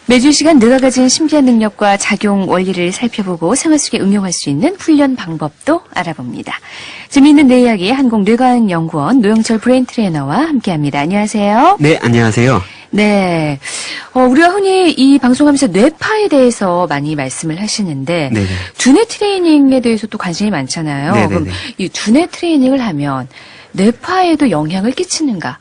매주 이 시간 뇌가 가진 신비한 능력과 작용 원리를 살펴보고 생활 속에 응용할 수 있는 훈련 방법도 알아봅니다. 재미있는 뇌 이야기 한국뇌과학연구원 노영철 브레인 트레이너와 함께합니다. 안녕하세요. 네, 안녕하세요. 네, 우리가 흔히 이 방송하면서 뇌파에 대해서 많이 말씀을 하시는데 네네. 두뇌 트레이닝에 대해서 또 관심이 많잖아요. 네네네. 그럼 이 두뇌 트레이닝을 하면 뇌파에도 영향을 끼치는가?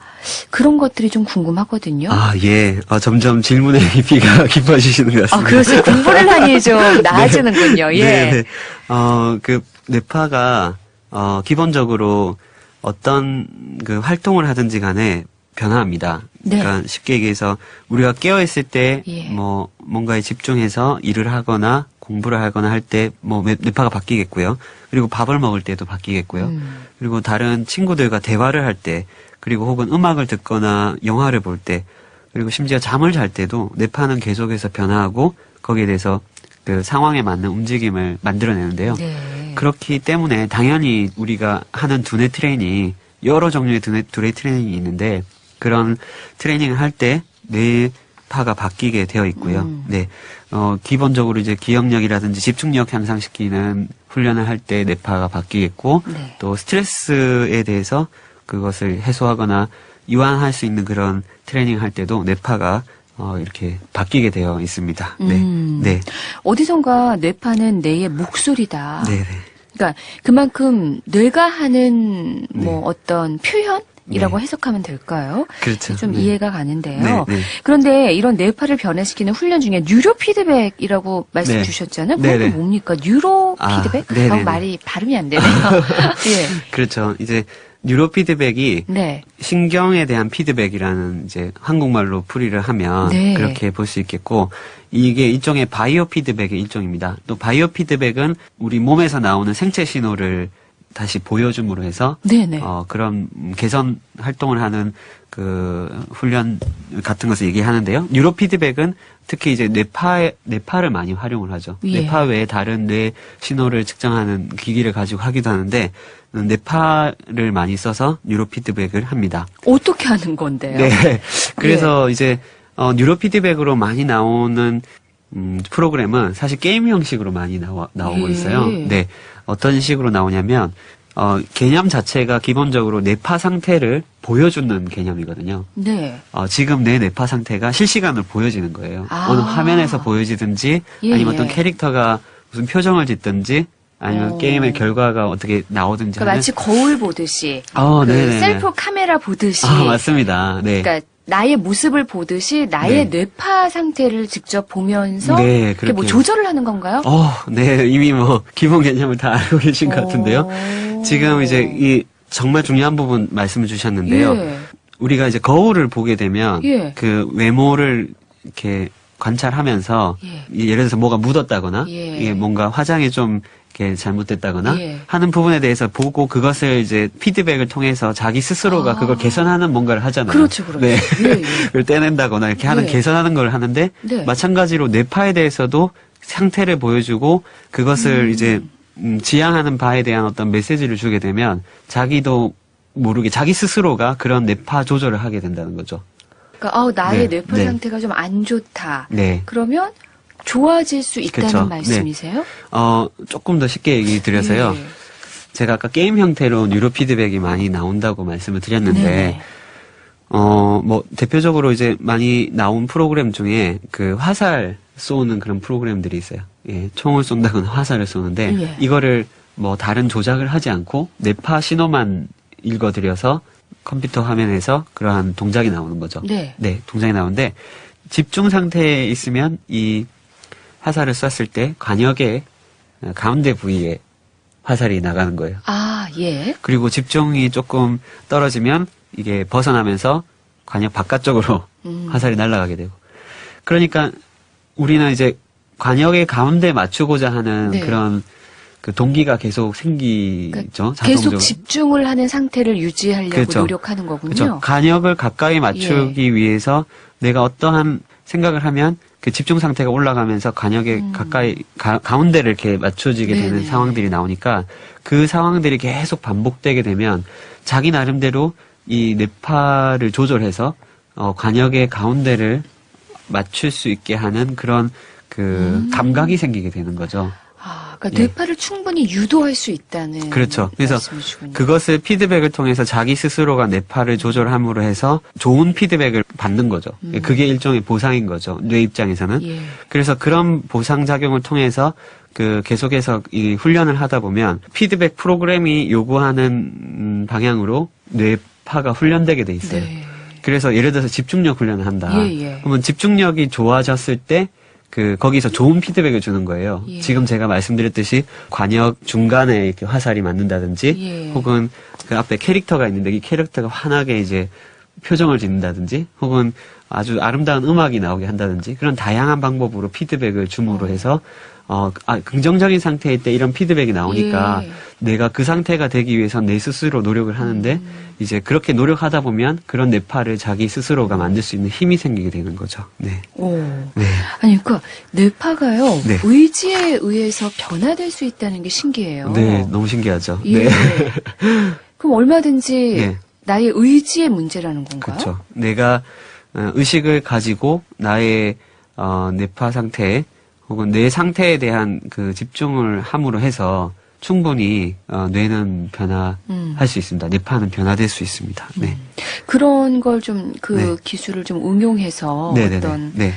그런 것들이 좀 궁금하거든요. 아, 예. 점점 질문의 깊이가 깊어지시는 것 같습니다. 그래서 공부를 하니 좀 나아지는군요. 예. 네. 뇌파가, 기본적으로 어떤 그 활동을 하든지 간에 변화합니다. 네. 그러니까 쉽게 얘기해서 우리가 깨어있을 때, 예. 뭔가에 집중해서 일을 하거나 공부를 하거나 할 때, 뇌파가 바뀌겠고요. 그리고 밥을 먹을 때도 바뀌겠고요. 그리고 다른 친구들과 대화를 할 때, 그리고 혹은 음악을 듣거나 영화를 볼 때, 그리고 심지어 잠을 잘 때도 뇌파는 계속해서 변화하고 거기에 대해서 그 상황에 맞는 움직임을 만들어내는데요. 네. 그렇기 때문에 당연히 우리가 하는 두뇌 트레이닝, 여러 종류의 두뇌 트레이닝이 있는데 그런 트레이닝을 할 때 뇌파가 바뀌게 되어 있고요. 네. 기본적으로 이제 기억력이라든지 집중력 향상시키는 훈련을 할 때 뇌파가 바뀌겠고 네. 또 스트레스에 대해서 그것을 해소하거나 이완할 수 있는 그런 트레이닝 할 때도 뇌파가 이렇게 바뀌게 되어 있습니다. 네. 네. 어디선가 뇌파는 뇌의 목소리다. 네. 네. 그러니까 그만큼 뇌가 하는 네. 어떤 표현이라고 네. 해석하면 될까요? 그렇죠. 좀 네. 이해가 가는데요. 네, 네. 그런데 이런 뇌파를 변화시키는 훈련 중에 뉴로 피드백이라고 말씀 네. 주셨잖아요. 네, 그건 네. 뭡니까? 뉴로 아, 피드백? 네, 네, 네. 말이 발음이 안 되네요. 예. 그렇죠. 이제 뉴로 피드백이 네. 신경에 대한 피드백이라는 이제 한국말로 풀이를 하면 네. 그렇게 볼 수 있겠고 이게 일종의 바이오 피드백의 일종입니다. 또 바이오 피드백은 우리 몸에서 나오는 생체 신호를 다시 보여줌으로 해서 네네. 그런 개선 활동을 하는 그 훈련 같은 것을 얘기하는데요. 뉴로 피드백은 특히 이제 뇌파를 많이 활용을 하죠. 예. 뇌파 외에 다른 뇌 신호를 측정하는 기기를 가지고 하기도 하는데 뇌파를 많이 써서 뉴로 피드백을 합니다. 어떻게 하는 건데요? 네. 그래서 이제 뉴로 피드백으로 많이 나오는 프로그램은 사실 게임 형식으로 많이 나오고 예. 있어요. 네. 어떤 식으로 나오냐면 개념 자체가 기본적으로 뇌파 상태를 보여주는 개념이거든요. 네. 지금 내 뇌파 상태가 실시간으로 보여지는 거예요. 아. 어느 화면에서 보여지든지 예, 아니면 예. 어떤 캐릭터가 무슨 표정을 짓든지 아니면 게임의 결과가 어떻게 나오든지 그러니까 하는 마치 거울 보듯이 그 네네네. 셀프 카메라 보듯이 맞습니다. 네. 그러니까 나의 모습을 보듯이 나의 네. 뇌파 상태를 직접 보면서 네, 이렇게 뭐 그렇게. 조절을 하는 건가요? 네. 이미 기본 개념을 다 알고 계신 것 같은데요. 지금 이제 정말 중요한 부분 말씀을 주셨는데요. 예. 우리가 이제 거울을 보게 되면 예. 그 외모를 이렇게 관찰하면서 예를 들어서 뭐가 묻었다거나 예. 이게 뭔가 화장이 좀 이렇게 잘못됐다거나 예. 하는 부분에 대해서 보고 그것을 이제 피드백을 통해서 자기 스스로가 그걸 개선하는 뭔가를 하잖아요. 그렇죠, 그렇죠. 네. 예, 예. 그걸 떼낸다거나 이렇게 하는 예. 개선하는 걸 하는데 네. 마찬가지로 뇌파에 대해서도 상태를 보여주고 그것을 이제 지향하는 바에 대한 어떤 메시지를 주게 되면 자기도 모르게 자기 스스로가 그런 뇌파 조절을 하게 된다는 거죠. 그러니까 나의 네. 뇌파 네. 상태가 좀 안 좋다. 네. 그러면 좋아질 수 있다는 그쵸. 말씀이세요? 조금 더 쉽게 얘기 드려서요. 예. 제가 아까 게임 형태로 뉴로 피드백이 많이 나온다고 말씀을 드렸는데, 네네. 대표적으로 이제 많이 나온 프로그램 중에 그 화살 쏘는 그런 프로그램들이 있어요. 예, 총을 쏜다거나 화살을 쏘는데, 예. 이거를 다른 조작을 하지 않고 뇌파 신호만 읽어드려서 컴퓨터 화면에서 그러한 동작이 나오는 거죠. 네. 네, 동작이 나오는데, 집중 상태에 있으면 이 화살을 쐈을 때 관역의 가운데 부위에 화살이 나가는 거예요. 아, 예. 그리고 집중이 조금 떨어지면 이게 벗어나면서 관역 바깥쪽으로 화살이 날아가게 되고. 그러니까 우리는 이제 관역의 가운데 맞추고자 하는 네. 그런 그 동기가 계속 생기죠. 그러니까 자동적으로. 계속 집중을 하는 상태를 유지하려고 그렇죠. 노력하는 거군요. 그렇죠. 관역을 가까이 맞추기 위해서 내가 어떠한 생각을 하면 그 집중 상태가 올라가면서 관역에 가까이 가운데를 이렇게 맞춰지게 네네. 되는 상황들이 나오니까 그 상황들이 계속 반복되게 되면 자기 나름대로 이 뇌파를 조절해서 관역의 가운데를 맞출 수 있게 하는 그런 그 감각이 생기게 되는 거죠. 그러니까 뇌파를 충분히 유도할 수 있다는 그렇죠. 그래서 말씀이시군요. 그것을 피드백을 통해서 자기 스스로가 뇌파를 조절함으로 해서 좋은 피드백을 받는 거죠. 그게 일종의 보상인 거죠. 뇌 입장에서는. 예. 그래서 그런 보상 작용을 통해서 그 계속해서 이 훈련을 하다 보면 피드백 프로그램이 요구하는 방향으로 뇌파가 훈련되게 돼 있어요. 네. 그래서 예를 들어서 집중력 훈련을 한다. 예. 그러면 집중력이 좋아졌을 때 거기서 좋은 피드백을 주는 거예요. 예. 지금 제가 말씀드렸듯이 관역 중간에 이렇게 화살이 맞는다든지, 예. 혹은 그 앞에 캐릭터가 있는데 이 캐릭터가 환하게 이제 표정을 짓는다든지, 혹은 아주 아름다운 음악이 나오게 한다든지, 그런 다양한 방법으로 피드백을 줌으로 해서, 긍정적인 상태일 때 이런 피드백이 나오니까 예. 내가 그 상태가 되기 위해서 내 스스로 노력을 하는데, 이제 그렇게 노력하다 보면 그런 뇌파를 자기 스스로가 만들 수 있는 힘이 생기게 되는 거죠. 네. 오. 네. 아니, 그러니까 뇌파가요. 네. 의지에 의해서 변화될 수 있다는 게 신기해요. 네, 너무 신기하죠. 예. 네. 그럼 얼마든지 네. 나의 의지의 문제라는 건가요? 그렇죠. 내가 의식을 가지고 나의 뇌파 상태 혹은 내 상태에 대한 그 집중을 함으로 해서 충분히 뇌는 변화할 수 있습니다. 뇌파는 변화될 수 있습니다. 네. 그런 걸 좀 네. 기술을 좀 응용해서 네네네. 어떤 네.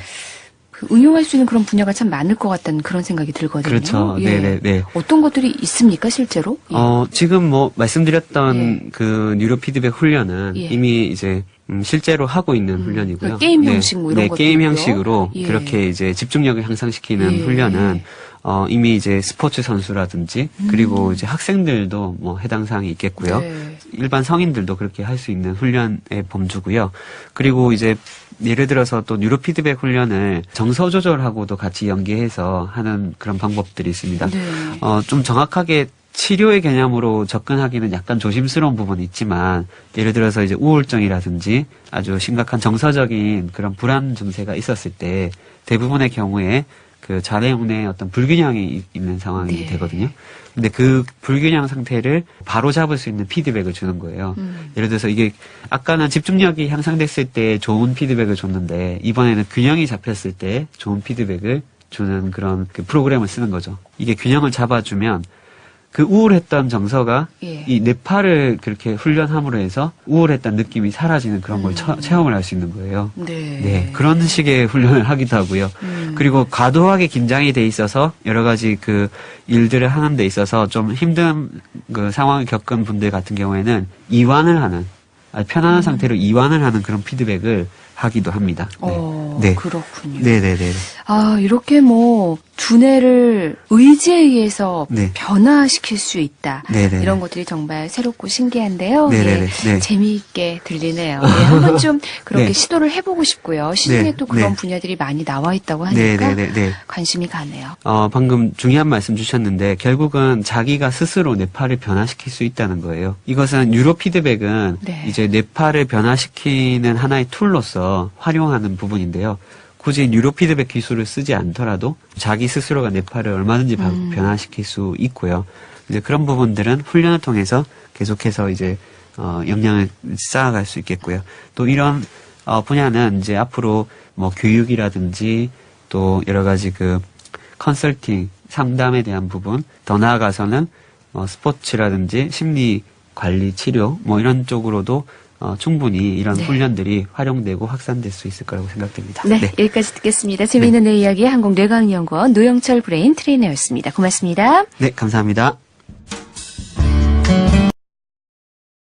응용할 수 있는 그런 분야가 참 많을 것 같다는 그런 생각이 들거든요. 그렇죠. 예. 네네네. 어떤 것들이 있습니까, 실제로? 예. 지금 뭐 말씀드렸던 예. 그 뉴로 피드백 훈련은 예. 이미 이제 실제로 하고 있는 훈련이고요. 그러니까 게임 형식 뭐 이런 네, 게임 것들도요? 형식으로 예. 그렇게 이제 집중력을 향상시키는 예. 훈련은 이미 이제 스포츠 선수라든지 그리고 이제 학생들도 뭐 해당 사항이 있겠고요. 네. 일반 성인들도 그렇게 할 수 있는 훈련의 범주고요. 그리고 이제 예를 들어서 또 뉴로 피드백 훈련을 정서 조절하고도 같이 연계해서 하는 그런 방법들이 있습니다. 네. 좀 정확하게 치료의 개념으로 접근하기는 약간 조심스러운 부분이 있지만, 예를 들어서 이제 우울증이라든지 아주 심각한 정서적인 그런 불안 증세가 있었을 때 대부분의 경우에 그 자뇌운의 어떤 불균형이 있는 상황이 네. 되거든요. 근데 그 불균형 상태를 바로 잡을 수 있는 피드백을 주는 거예요. 예를 들어서 이게 아까는 집중력이 향상됐을 때 좋은 피드백을 줬는데 이번에는 균형이 잡혔을 때 좋은 피드백을 주는 그런 그 프로그램을 쓰는 거죠. 이게 균형을 잡아주면 그 우울했던 정서가 예. 이 뇌파를 그렇게 훈련함으로 해서 우울했던 느낌이 사라지는 그런 걸 체험을 할 수 있는 거예요. 네. 네, 그런 식의 훈련을 하기도 하고요. 그리고 과도하게 긴장이 돼 있어서 여러 가지 그 일들을 하는 데 있어서 좀 힘든 그 상황을 겪은 분들 같은 경우에는 이완을 하는, 편안한 상태로 이완을 하는 그런 피드백을 하기도 합니다. 네. 그렇군요. 네네네. 이렇게 뭐 두뇌를 의지에 의해서 네. 변화시킬 수 있다. 네네. 이런 것들이 정말 새롭고 신기한데요. 네네네. 네. 재미있게 들리네요. 네, 한번 좀 그렇게 네. 시도를 해보고 싶고요. 시중에 네. 또 그런 네. 분야들이 많이 나와 있다고 하니까 네네네. 관심이 가네요. 방금 중요한 말씀 주셨는데 결국은 자기가 스스로 뇌파를 변화시킬 수 있다는 거예요. 이것은 뉴로 피드백은 네. 이제 뇌파를 변화시키는 하나의 툴로서 활용하는 부분인데요. 굳이 뉴로 피드백 기술을 쓰지 않더라도 자기 스스로가 뇌파를 얼마든지 변화시킬 수 있고요. 이제 그런 부분들은 훈련을 통해서 계속해서 이제 역량을 쌓아갈 수 있겠고요. 또 이런 분야는 이제 앞으로 뭐 교육이라든지 또 여러 가지 그 컨설팅, 상담에 대한 부분, 더 나아가서는 스포츠라든지 심리 관리, 치료 뭐 이런 쪽으로도 충분히 이런 네. 훈련들이 활용되고 확산될 수 있을 거라고 생각됩니다. 네, 여기까지 듣겠습니다. 재미있는 뇌 이야기 한국뇌과학연구원 노영철 브레인 트레이너였습니다. 고맙습니다. 네, 감사합니다.